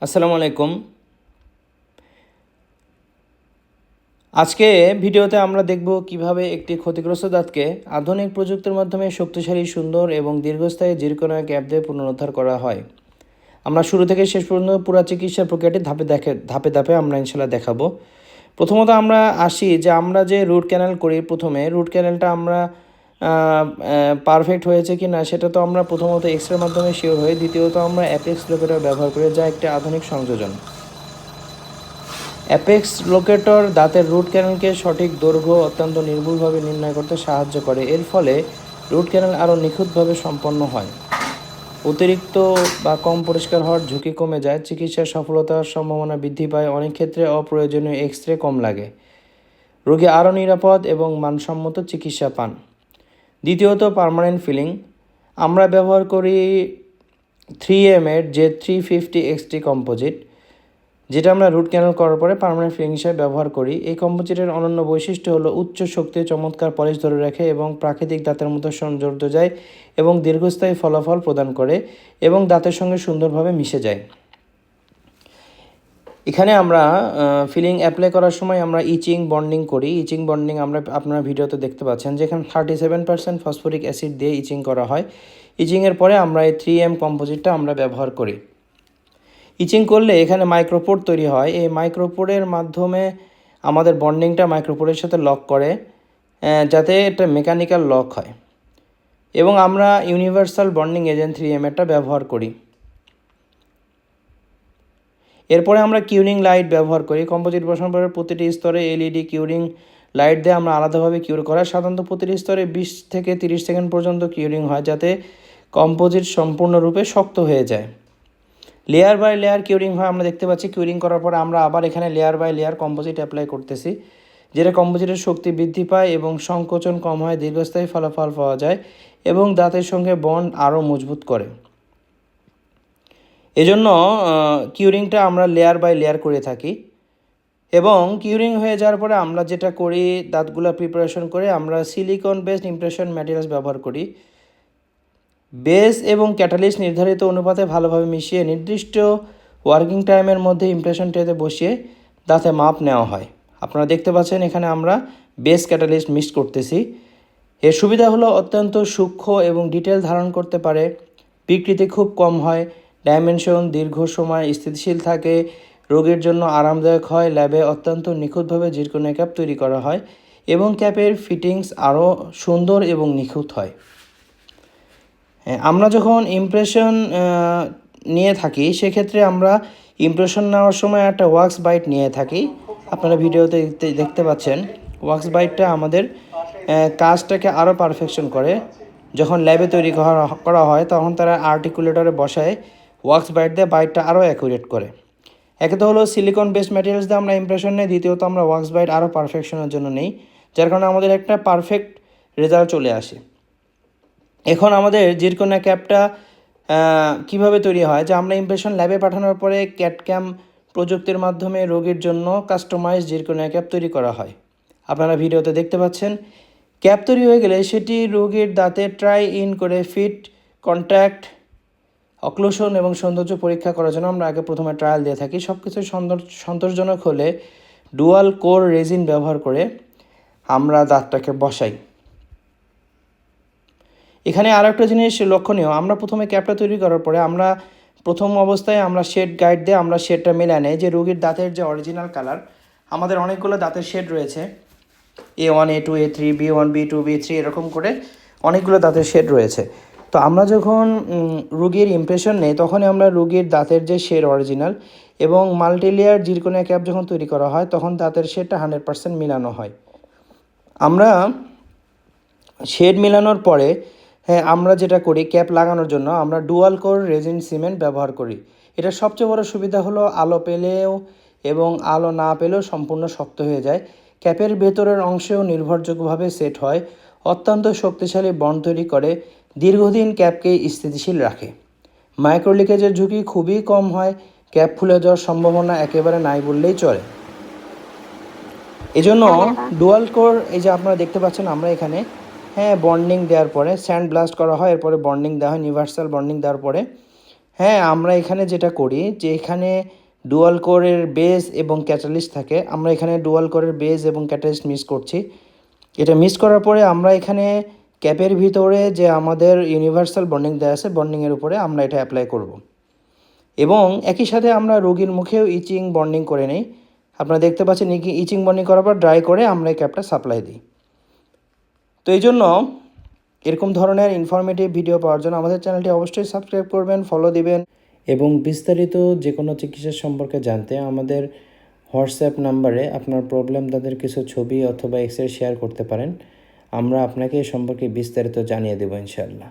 আসসালামু আলাইকুম। আজকে ভিডিওতে আমরা দেখব কিভাবে একটি ক্ষতিগ্রস্ত দাঁতকে আধুনিক প্রযুক্তির মাধ্যমে শক্তিশালী, সুন্দর এবং দীর্ঘস্থায়ী জিরকোনিয়া ক্যাপ দিয়ে পুনরুদ্ধার করা হয়। আমরা শুরু থেকে শেষ পর্যন্ত পুরো চিকিৎসা প্রক্রিয়াটি ধাপে ধাপে আমরা ইনশাল্লাহ দেখাবো। প্রথমত আমরা আসি যে আমরা যে রুট ক্যানাল করি, প্রথমে রুট ক্যানালটা আমরা পারফেক্ট হয়েছে কি না সেটা তো আমরা প্রথমত এক্সরের মাধ্যমে শিওর হই। দ্বিতীয়ত আমরা অ্যাপেক্স লোকেটর ব্যবহার করি, যা একটি আধুনিক সংযোজন। অ্যাপেক্স লোকেটর দাঁতের রুট ক্যানালকে সঠিক দৈর্ঘ্য অত্যন্ত নির্ভুলভাবে নির্ণয় করতে সাহায্য করে। এর ফলে রুট ক্যানাল আরও নিখুঁতভাবে সম্পন্ন হয়, অতিরিক্ত বা কম পরিষ্কার হওয়ার ঝুঁকি কমে যায়, চিকিৎসার সফলতার সম্ভাবনা বৃদ্ধি পায়, অনেক ক্ষেত্রে অপ্রয়োজনীয় এক্স-রে কম লাগে, রোগী আরও নিরাপদ এবং মানসম্মত চিকিৎসা পান। দ্বিতীয়ত, পার্মানেন্ট ফিলিং। আমরা ব্যবহার করি 3M এর J350XT কম্পোজিট, যেটা আমরা রুট ক্যানাল করার পরে পার্মানেন্ট ফিলিং হিসেবে ব্যবহার করি। এই কম্পোজিটের অনন্য বৈশিষ্ট্য হলো উচ্চ শক্তি, চমৎকার পলিশ ধরে রাখে এবং প্রাকৃতিক দাঁতের মতো সৌন্দর্য যায় এবং দীর্ঘস্থায়ী ফলাফল প্রদান করে এবং দাঁতের সঙ্গে সুন্দরভাবে মিশে যায়। এখানে আমরা ফিলিং অ্যাপ্লাই করার সময় আমরা ইচিং বন্ডিং করি। ইচিং বন্ডিং আপনারা ভিডিওতে দেখতে পাচ্ছেন, যেখানে 37% ফসফরিক অ্যাসিড দিয়ে ইচিং করা হয়। ইচিংয়ের পরে আমরা এই 3M কম্পোজিটটা আমরা ব্যবহার করি। ইচিং করলে এখানে মাইক্রোপোর তৈরি হয়। এই মাইক্রোপোরের মাধ্যমে আমাদের বন্ডিংটা মাইক্রোপোরের সাথে লক করে, যাতে এটা মেকানিক্যাল লক হয়, এবং আমরা ইউনিভার্সাল বন্ডিং এজেন্ট 3M এটা ব্যবহার করি। এরপরে আমরা কিউরিং লাইট ব্যবহার করি। কম্পোজিট বসানোর পরে প্রতিটি স্তরে LED কিউরিং লাইট দিয়ে আমরা আলাদাভাবে কিউর করা। সাধারণত প্রতিটি স্তরে 20 থেকে 30 সেকেন্ড পর্যন্ত কিউরিং হয়, যাতে কম্পোজিট সম্পূর্ণরূপে শক্ত হয়ে যায়। লেয়ার বাই লেয়ার কিউরিং হয়, আমরা দেখতে পাচ্ছি। কিউরিং করার পর আমরা আবার এখানে layer by layer composite apply করতেছি, যেটা কম্পোজিটের শক্তি বৃদ্ধি পায় এবং সংকোচন কম হয়, দীর্ঘস্থায়ী ফলাফল পাওয়া যায় এবং দাঁতের সঙ্গে বন্ড আরও মজবুত করে। এজন্য কিউরিংটা আমরা লেয়ার বাই লেয়ার করে থাকি। এবং কিউরিং হয়ে যাওয়ার পরে আমরা যেটা করি, দাঁতগুলো প্রিপারেশন করে আমরা সিলিকন বেসড ইমপ্রেশন ম্যাটেরিয়ালস ব্যবহার করি। বেস এবং ক্যাটালিস্ট নির্ধারিত অনুপাতে ভালোভাবে মিশিয়ে নির্দিষ্ট ওয়ার্কিং টাইমের মধ্যে ইমপ্রেশন ট্রেতে বসিয়ে দাঁতে মাপ নেওয়া হয়। আপনারা দেখতে পাচ্ছেন এখানে আমরা বেস ক্যাটালিস্ট মিক্স করতেছি। এর সুবিধা হলো অত্যন্ত সূক্ষ্ম এবং ডিটেল ধারণ করতে পারে, বিকৃতি খুব কম হয়, ডাইমেনশন দীর্ঘ সময় স্থিতিশীল থাকে, রোগীর জন্য আরামদায়ক হয়। ল্যাবে অত্যন্ত নিখুঁতভাবে জিরকোনিয়া ক্যাপ তৈরি করা হয় এবং ক্যাপের ফিটিংস আরও সুন্দর এবং নিখুঁত হয়। আমরা যখন ইমপ্রেশন নিয়ে থাকি, সেক্ষেত্রে আমরা ইমপ্রেশন নেওয়ার সময় একটা ওয়াক্স বাইট নিয়ে থাকি। আপনারা ভিডিওতে দেখতে পাচ্ছেন ওয়াক্স বাইটটা আমাদের কাজটাকে আরও পারফেকশন করে। যখন ল্যাবে তৈরি করা হয় তখন তারা আর্টিকুলেটরে বসায় ওয়াক্স বাইট দিয়ে বাইটটা আরও অ্যাকুরেট করে। একে তো হলো সিলিকন বেসড ম্যাটেরিয়ালস দিয়ে আমরা ইমপ্রেশন নেই, দ্বিতীয়ত আমরা ওয়াক্স বাইট আরও পারফেকশনের জন্য নেই, যার কারণে আমাদের একটা পারফেক্ট রেজাল্ট চলে আসে। এখন আমাদের জিরকোনিয়া ক্যাপটা কীভাবে তৈরি হয়, যে আমরা ইমপ্রেশন ল্যাবে পাঠানোর পরে ক্যাট-ক্যাম প্রযুক্তির মাধ্যমে রোগীর জন্য কাস্টমাইজ জিরকোনিয়া ক্যাপ তৈরি করা হয়। আপনারা ভিডিওতে দেখতে পাচ্ছেন। ক্যাপ তৈরি হয়ে গেলে সেটি রোগীর দাঁতে ট্রাই ইন করে ফিট, কন্ট্যাক্ট, অক্লুশন এবং সৌন্দর্য পরীক্ষা করার জন্য আমরা আগে প্রথমে ট্রায়াল দিয়ে থাকি। সব কিছু সন্তোষজনক হলে ডুয়াল কোর রেজিন ব্যবহার করে আমরা দাঁতটাকে বসাই। এখানে আর একটা জিনিস লক্ষণীয়, আমরা প্রথমে ক্যাপটা তৈরি করার পরে আমরা প্রথম অবস্থায় আমরা শেড গাইড দিয়ে আমরা শেডটা মেলে নেই, যে রোগীর দাঁতের যে অরিজিনাল কালার। আমাদের অনেকগুলো দাঁতের শেড রয়েছে, A1, A2, A3, B1, B2, B3, এরকম করে অনেকগুলো দাঁতের শেড রয়েছে। তো আমরা যখন রোগীর ইমপ্রেশন নেই, তখনই আমরা রোগীর দাঁতের যে শেড অরিজিনাল এবং মাল্টিলেয়ার জিরকোনিয়া ক্যাপ যখন তৈরি করা হয়, তখন দাঁতের শেডটা 100% মিলানো হয়। আমরা শেড মিলানোর পরে আমরা যেটা করি, ক্যাপ লাগানোর জন্য আমরা ডুয়াল কোর রেজিন সিমেন্ট ব্যবহার করি। এটা সবচেয়ে বড় সুবিধা হলো আলো পেলেও এবং আলো না পেলেও সম্পূর্ণ শক্ত হয়ে যায়। ক্যাপের ভেতরের অংশেও নির্ভরযোগ্যভাবে সেট হয়, অত্যন্ত শক্তিশালী বন্ড তৈরি করে, দীর্ঘদিন ক্যাপকে স্থিতিশীল রাখে। মাইক্রো লিকেজের ঝুঁকি খুবই কম হয়, ক্যাপ ফুলে যাওয়ার সম্ভাবনা একেবারে নাই বললেই চলে। এজন্য ডুয়াল কোর, এই যে আপনারা দেখতে পাচ্ছেন আমরা এখানে বন্ডিং দেওয়ার পরে স্যান্ড ব্লাস্ট করা হয়, এরপরে বন্ডিং দেওয়া হয়। ইউনিভার্সাল বন্ডিং দেওয়ার পরে হ্যাঁ, আমরা এখানে যেটা করি যে এখানে ডুয়াল কোরের বেস এবং ক্যাটালিস্ট থাকে। আমরা এখানে ডুয়াল কোরের বেস এবং ক্যাটালিস্ট মিক্স করছি। এটা মিক্স করার পরে আমরা এখানে ক্যাপের ভিতরে যে আমাদের ইউনিভার্সাল বন্ডিং দেওয়া আছে, বন্ডিংয়ের উপরে আমরা এটা অ্যাপ্লাই করব। এবং একই সাথে আমরা রোগীর মুখেও ইচিং বন্ডিং করে নিই। আপনারা দেখতে পাচ্ছেন ইচিং বন্ডিং করার পর ড্রাই করে আমরা এই ক্যাপটা সাপ্লাই দিই। তো এই জন্য এরকম ধরনের ইনফরমেটিভ ভিডিও পাওয়ার জন্য আমাদের চ্যানেলটি অবশ্যই সাবস্ক্রাইব করবেন, ফলো দিবেন এবং বিস্তারিত যে কোনো চিকিৎসা সম্পর্কে জানতে আমাদের হোয়াটসঅ্যাপ নাম্বারে আপনার প্রবলেম তাদের কিছু ছবি অথবা এক্সরে শেয়ার করতে পারেন। আমরা আপনাকে এ সম্পর্কে বিস্তারিত জানিয়ে দেবো ইনশাআল্লাহ।